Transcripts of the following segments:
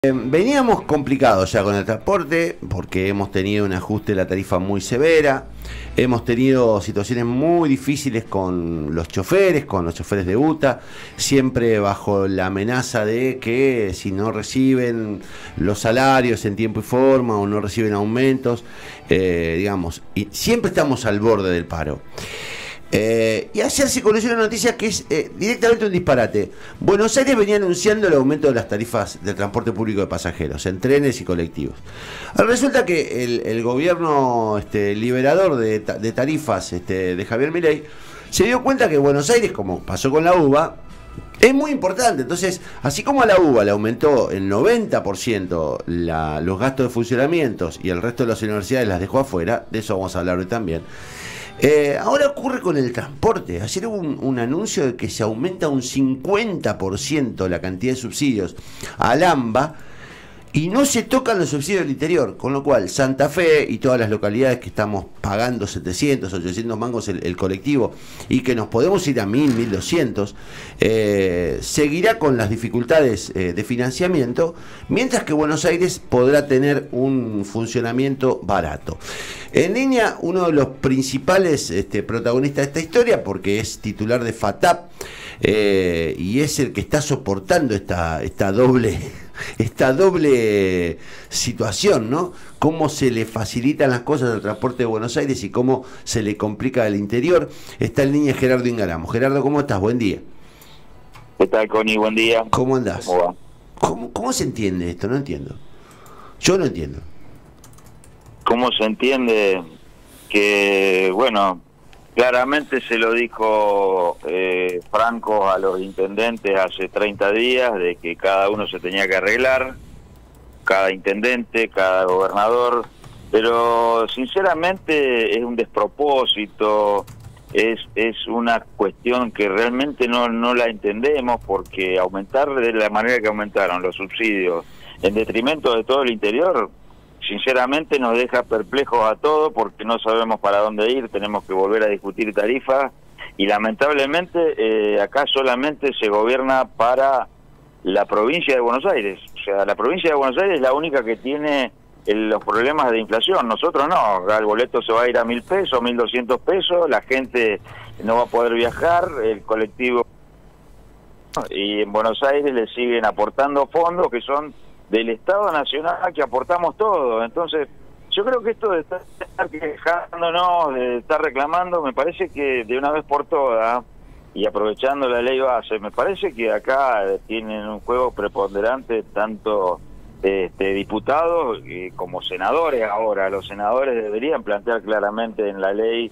Veníamos complicados ya con el transporte porque hemos tenido un ajuste de la tarifa muy severa, hemos tenido situaciones muy difíciles con los choferes de UTA, siempre bajo la amenaza de que si no reciben los salarios en tiempo y forma o no reciben aumentos, y siempre estamos al borde del paro. Y ayer se conoció una noticia que es directamente un disparate. Buenos Aires venía anunciando el aumento de las tarifas del transporte público de pasajeros en trenes y colectivos. Resulta que el gobierno liberador de tarifas de Javier Milei se dio cuenta que Buenos Aires, como pasó con la UBA, es muy importante. Entonces, así como a la UBA le aumentó el 90% los gastos de funcionamientos y el resto de las universidades las dejó afuera, de eso vamos a hablar hoy también. Ahora ocurre con el transporte. Ayer hubo un anuncio de que se aumenta un 50% la cantidad de subsidios al AMBA y no se tocan los subsidios del interior, con lo cual Santa Fe y todas las localidades que estamos pagando 700, 800 mangos el colectivo y que nos podemos ir a 1000, 1200, seguirá con las dificultades de financiamiento, mientras que Buenos Aires podrá tener un funcionamiento barato. En línea, uno de los principales protagonistas de esta historia, porque es titular de FATAP y es el que está soportando esta doble situación, ¿no? Cómo se le facilitan las cosas al transporte de Buenos Aires y cómo se le complica al interior. Está en línea Gerardo Ingaramo. Gerardo, ¿cómo estás? Buen día. ¿Qué tal, Connie? Buen día. ¿Cómo andás? ¿Cómo va? ¿Cómo se entiende esto? No entiendo. Yo no entiendo. ¿Cómo se entiende? Que, bueno, claramente se lo dijo Franco a los intendentes hace 30 días, de que cada uno se tenía que arreglar, cada intendente, cada gobernador, pero sinceramente es un despropósito, es una cuestión que realmente no la entendemos, porque aumentar de la manera que aumentaron los subsidios en detrimento de todo el interior, sinceramente nos deja perplejos a todos, porque no sabemos para dónde ir, tenemos que volver a discutir tarifas y lamentablemente acá solamente se gobierna para la provincia de Buenos Aires. O sea, la provincia de Buenos Aires es la única que tiene los problemas de inflación. Nosotros no, acá el boleto se va a ir a 1000 pesos, 1200 pesos, la gente no va a poder viajar, el colectivo, y en Buenos Aires le siguen aportando fondos que son del Estado Nacional, que aportamos todo. Entonces, yo creo que esto de estar quejándonos, de estar reclamando, me parece que de una vez por todas, y aprovechando la ley base, me parece que acá tienen un juego preponderante tanto diputados como senadores. Ahora, los senadores deberían plantear claramente en la ley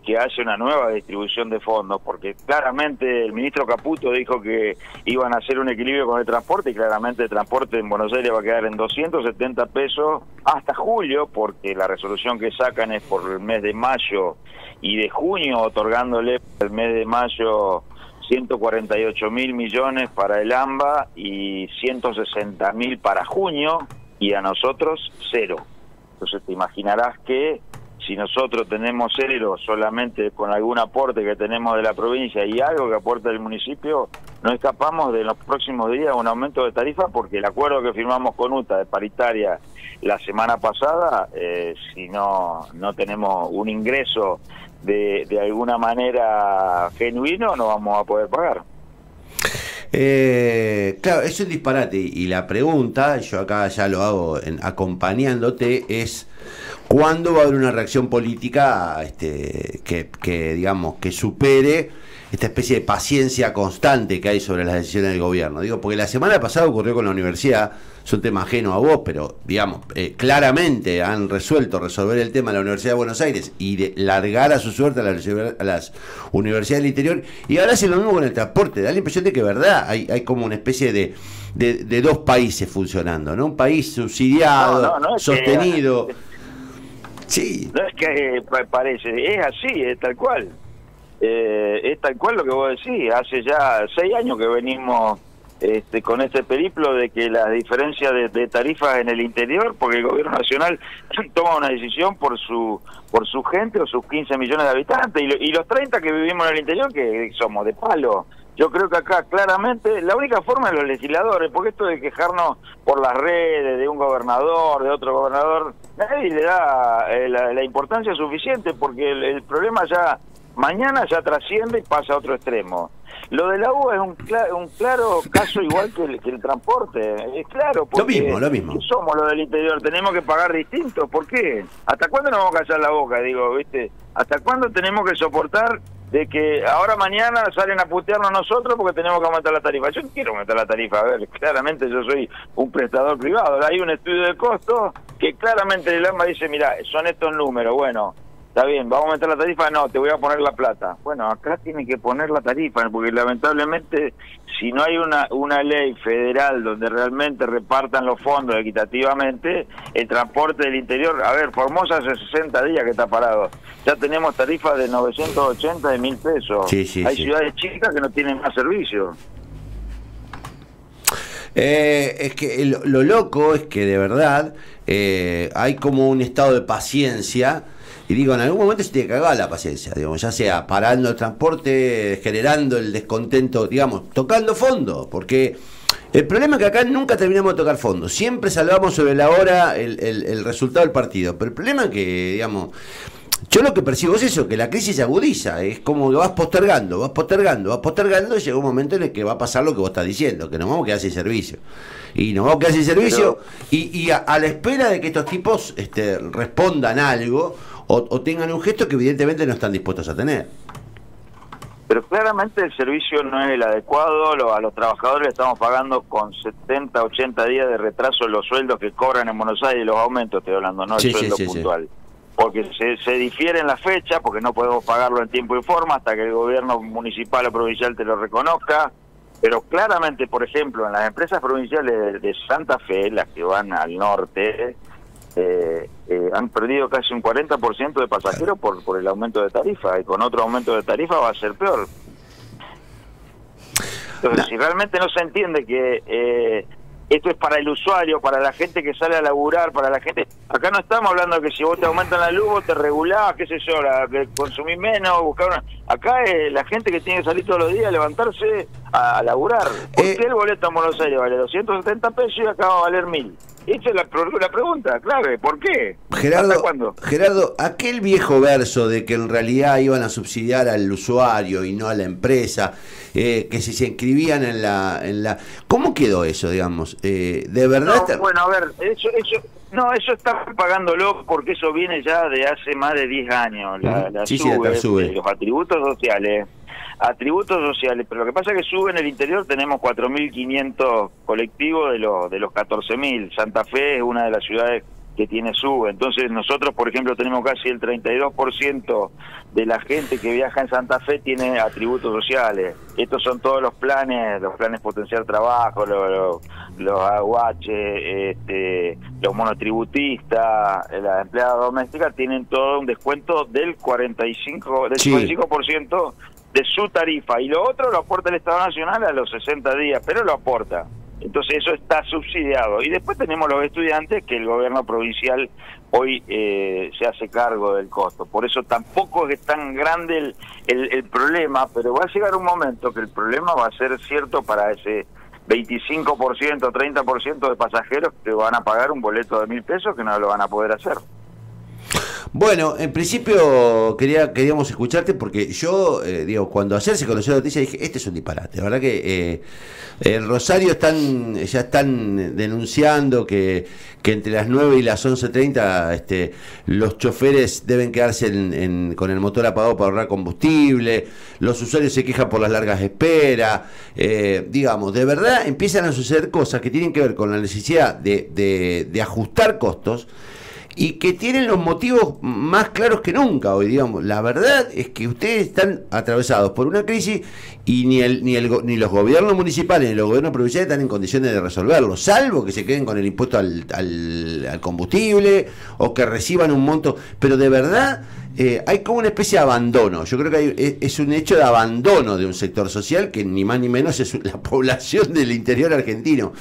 que haya una nueva distribución de fondos, porque claramente el ministro Caputo dijo que iban a hacer un equilibrio con el transporte, y claramente el transporte en Buenos Aires va a quedar en 270 pesos hasta julio, porque la resolución que sacan es por el mes de mayo y de junio, otorgándole el mes de mayo 148.000 millones para el AMBA y 160.000 para junio, y a nosotros cero. Entonces te imaginarás que si nosotros tenemos cero solamente con algún aporte que tenemos de la provincia y algo que aporta el municipio, no escapamos de los próximos días un aumento de tarifa, porque el acuerdo que firmamos con UTA de paritaria la semana pasada, si no tenemos un ingreso de alguna manera genuino, no vamos a poder pagar. Claro, es un disparate, y la pregunta, yo acá ya lo hago acompañándote, es ¿cuándo va a haber una reacción política que digamos que supere esta especie de paciencia constante que hay sobre las decisiones del gobierno? Digo, porque la semana pasada ocurrió con la universidad, es un tema ajeno a vos, pero digamos, claramente han resolver el tema de la Universidad de Buenos Aires y largar a su suerte a las universidades del interior, y ahora hacen lo mismo con el transporte. Da la impresión de que, verdad, hay como una especie de dos países funcionando, ¿no? Un país subsidiado, no sostenido. Sí. No es que parece, es así, es tal cual. Es tal cual lo que vos decís. Hace ya 6 años que venimos con este periplo de que la diferencia de tarifas en el interior, porque el gobierno nacional toma una decisión por su gente o sus 15 millones de habitantes, y los 30 que vivimos en el interior, que somos de palo, Yo creo que acá claramente la única forma de los legisladores, porque esto de quejarnos por las redes de un gobernador, de otro gobernador, nadie le da la importancia suficiente, porque el problema ya mañana ya trasciende y pasa a otro extremo. Lo de la U es un claro caso igual que el transporte, es claro, porque lo mismo. somos los del interior, tenemos que pagar distinto. ¿Por qué? ¿Hasta cuándo nos vamos a callar la boca? Digo, ¿viste? ¿Hasta cuándo tenemos que soportar de que ahora mañana salen a putearnos nosotros porque tenemos que aumentar la tarifa? Yo no quiero aumentar la tarifa, a ver, claramente yo soy un prestador privado, hay un estudio de costo que claramente el AMBA dice, mira, son estos números, bueno, está bien, ¿vamos a aumentar la tarifa? No, te voy a poner la plata. Bueno, acá tiene que poner la tarifa, porque lamentablemente si no hay una ley federal donde realmente repartan los fondos equitativamente, el transporte del interior, a ver, Formosa hace 60 días que está parado, ya tenemos tarifas de 980, de 1.000 pesos. Sí, hay ciudades chicas que no tienen más servicio. Es que lo loco es que de verdad hay como un estado de paciencia. Y digo, en algún momento se tiene que cagar la paciencia, digamos, ya sea parando el transporte, generando el descontento, digamos, tocando fondo, porque el problema es que acá nunca terminamos de tocar fondo, siempre salvamos sobre la hora el resultado del partido, pero el problema es que, digamos, yo lo que percibo es eso, que la crisis se agudiza, es como que vas postergando, y llega un momento en el que va a pasar lo que vos estás diciendo, que nos vamos a quedar sin servicio. Y nos vamos a quedar sin servicio, y a la espera de que estos tipos respondan algo, o tengan un gesto que evidentemente no están dispuestos a tener. Pero claramente el servicio no es el adecuado, a los trabajadores le estamos pagando con 70, 80 días de retraso los sueldos que cobran en Buenos Aires, los aumentos estoy hablando, no el sueldo puntual. Sí. Porque se difieren la fecha, porque no podemos pagarlo en tiempo y forma hasta que el gobierno municipal o provincial te lo reconozca. Pero claramente, por ejemplo, en las empresas provinciales de Santa Fe, las que van al norte, han perdido casi un 40% de pasajeros por el aumento de tarifa, y con otro aumento de tarifa va a ser peor. Entonces, si realmente no se entiende que esto es para el usuario, para la gente que sale a laburar, para la gente... Acá no estamos hablando de que si vos te aumentan la luz, vos te regulás, qué sé yo, que consumís menos, buscar una... Acá es la gente que tiene que salir todos los días, levantarse a laburar. ¿Por qué el boleto en Buenos Aires vale 270 pesos y acá va a valer 1.000? Esa es la pregunta, claro, ¿por qué? ¿Hasta cuándo? Gerardo, aquel viejo verso de que en realidad iban a subsidiar al usuario y no a la empresa, que si se inscribían en la... ¿Cómo quedó eso, digamos? ¿De verdad? No, bueno, a ver, eso está pagándolo porque eso viene ya de hace más de 10 años, sube. Los atributos sociales, pero lo que pasa es que sube en el interior, tenemos 4.500 colectivos de los 14.000. Santa Fe es una de las ciudades que tiene sube, entonces nosotros, por ejemplo, tenemos casi el 32% de la gente que viaja en Santa Fe tiene atributos sociales. Estos son todos los planes potenciar trabajo, los aguaches, los monotributistas, las empleadas domésticas tienen todo un descuento del 55% de su tarifa, y lo otro lo aporta el Estado Nacional a los 60 días, pero lo aporta. Entonces eso está subsidiado. Y después tenemos los estudiantes que el gobierno provincial hoy se hace cargo del costo. Por eso tampoco es tan grande el problema, pero va a llegar un momento que el problema va a ser cierto para ese 25%, 30% de pasajeros que van a pagar un boleto de 1.000 pesos que no lo van a poder hacer. Bueno, en principio queríamos escucharte porque yo, digo, cuando ayer se conoció la noticia dije, este es un disparate. La verdad que en Rosario ya están denunciando que entre las 9 y las 11:30 los choferes deben quedarse con el motor apagado para ahorrar combustible, los usuarios se quejan por las largas esperas, digamos, de verdad empiezan a suceder cosas que tienen que ver con la necesidad de ajustar costos, y que tienen los motivos más claros que nunca hoy, digamos. La verdad es que ustedes están atravesados por una crisis y ni los gobiernos municipales ni los gobiernos provinciales están en condiciones de resolverlo, salvo que se queden con el impuesto al combustible o que reciban un monto. Pero de verdad, hay como una especie de abandono. Yo creo que es un hecho de abandono de un sector social que ni más ni menos es la población del interior argentino.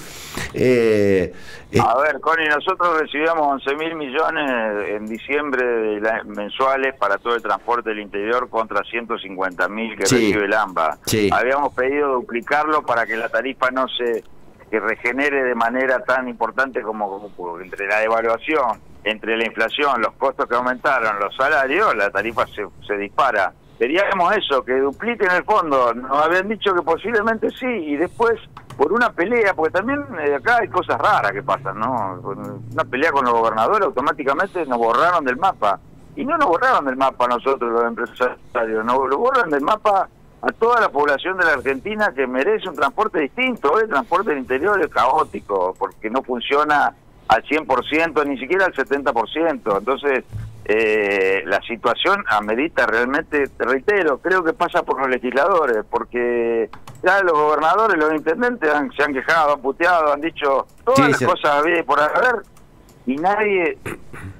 A ver, Connie, nosotros recibíamos 11.000 millones en diciembre mensuales para todo el transporte del interior contra 150.000 que recibe el AMBA. Sí. Habíamos pedido duplicarlo para que la tarifa no se que regenere de manera tan importante como entre la devaluación, entre la inflación, los costos que aumentaron, los salarios, la tarifa se dispara. Queríamos eso, que dupliquen el fondo. Nos habían dicho que posiblemente sí, y después, por una pelea, porque también acá hay cosas raras que pasan, ¿no? Una pelea con los gobernadores, automáticamente nos borraron del mapa. Y no nos borraron del mapa nosotros, los empresarios, nos lo borran del mapa a toda la población de la Argentina que merece un transporte distinto. Hoy el transporte del interior es caótico, porque no funciona al 100%, ni siquiera al 70%. Entonces, la situación amerita realmente, te reitero, creo que pasa por los legisladores, porque ya los gobernadores, los intendentes se han quejado, han puteado, han dicho todas las cosas habidas por haber, y nadie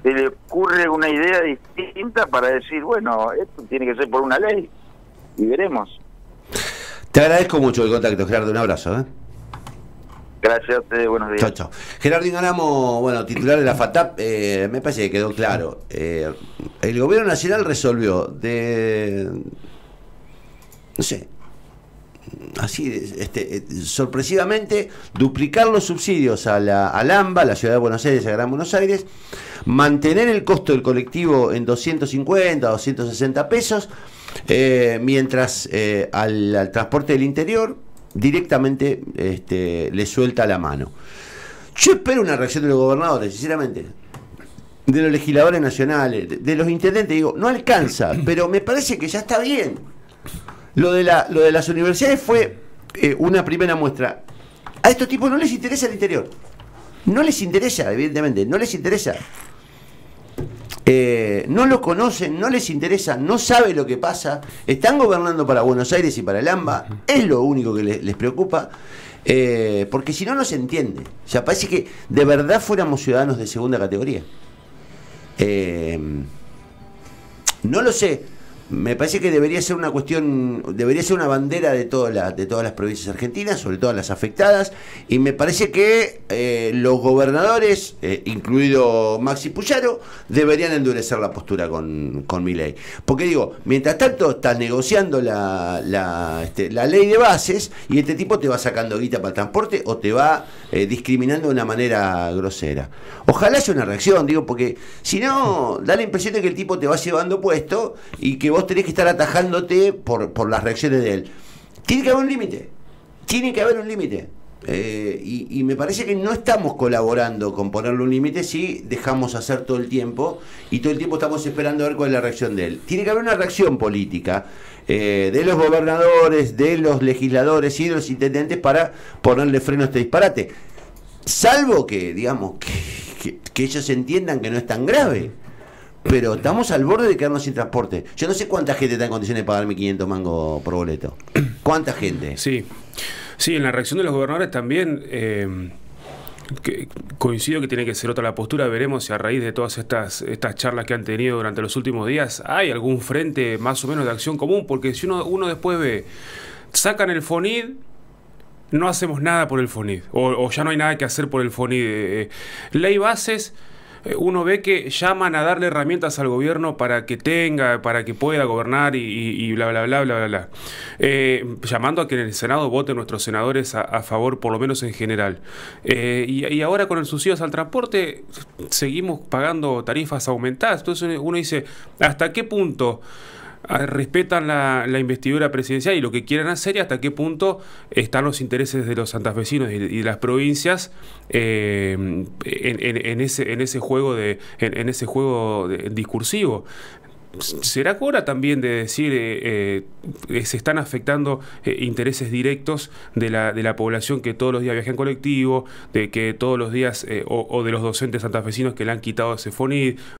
se le ocurre una idea distinta para decir, bueno, esto tiene que ser por una ley, y veremos. Te agradezco mucho el contacto, Gerardo, un abrazo. Gracias a ustedes, buenos días. Chao, chao. Gerardo Ingaramo, bueno, titular de la FATAP, me parece que quedó claro. El gobierno nacional resolvió no sé, así, sorpresivamente, duplicar los subsidios a la AMBA, la Ciudad de Buenos Aires, a Gran Buenos Aires, mantener el costo del colectivo en 250, 260 pesos, mientras al transporte del interior directamente le suelta la mano. Yo espero una reacción de los gobernadores, sinceramente, de los legisladores nacionales, de los intendentes. Digo, no alcanza, pero me parece que ya está bien. Lo de las universidades fue una primera muestra. A estos tipos no les interesa el interior, no les interesa, evidentemente, no les interesa. No lo conocen, no les interesa, no sabe lo que pasa, están gobernando para Buenos Aires y para el AMBA, es lo único que les preocupa, porque si no, no se entiende. O sea, parece que de verdad fuéramos ciudadanos de segunda categoría. No lo sé. Me parece que debería ser una cuestión, debería ser una bandera de todas las provincias argentinas, sobre todo las afectadas, y me parece que los gobernadores, incluido Maxi Puyaro, deberían endurecer la postura con Milei. Porque digo, mientras tanto estás negociando la ley de bases y este tipo te va sacando guita para el transporte o te va discriminando de una manera grosera. Ojalá haya una reacción, digo, porque si no, da la impresión de que el tipo te va llevando puesto y que vos tenés que estar atajándote por las reacciones de él. Tiene que haber un límite. Tiene que haber un límite. Y me parece que no estamos colaborando con ponerle un límite si dejamos hacer todo el tiempo y todo el tiempo estamos esperando a ver cuál es la reacción de él. Tiene que haber una reacción política de los gobernadores, de los legisladores y de los intendentes para ponerle freno a este disparate. Salvo que, digamos, que ellos entiendan que no es tan grave. Pero estamos al borde de quedarnos sin transporte. Yo no sé cuánta gente está en condiciones de pagar 1.500 mangos por boleto. ¿Cuánta gente? Sí, en la reacción de los gobernadores también coincido que tiene que ser otra la postura. Veremos si a raíz de todas estas charlas que han tenido durante los últimos días hay algún frente más o menos de acción común. Porque si uno después ve, sacan el FONID, no hacemos nada por el FONID. O ya no hay nada que hacer por el FONID. Ley bases... Uno ve que llaman a darle herramientas al gobierno para que pueda gobernar y bla, bla, bla, bla, bla, bla. Llamando a que en el Senado voten nuestros senadores a favor, por lo menos en general. Y ahora con el subsidio al transporte seguimos pagando tarifas aumentadas. Entonces uno dice, ¿hasta qué punto respetan la investidura presidencial y lo que quieran hacer y hasta qué punto están los intereses de los santafesinos y de las provincias en ese juego discursivo? ¿Será hora también de decir se están afectando intereses directos de la población que todos los días viaja en colectivo, de que todos los días o de los docentes santafesinos que le han quitado ese FONID?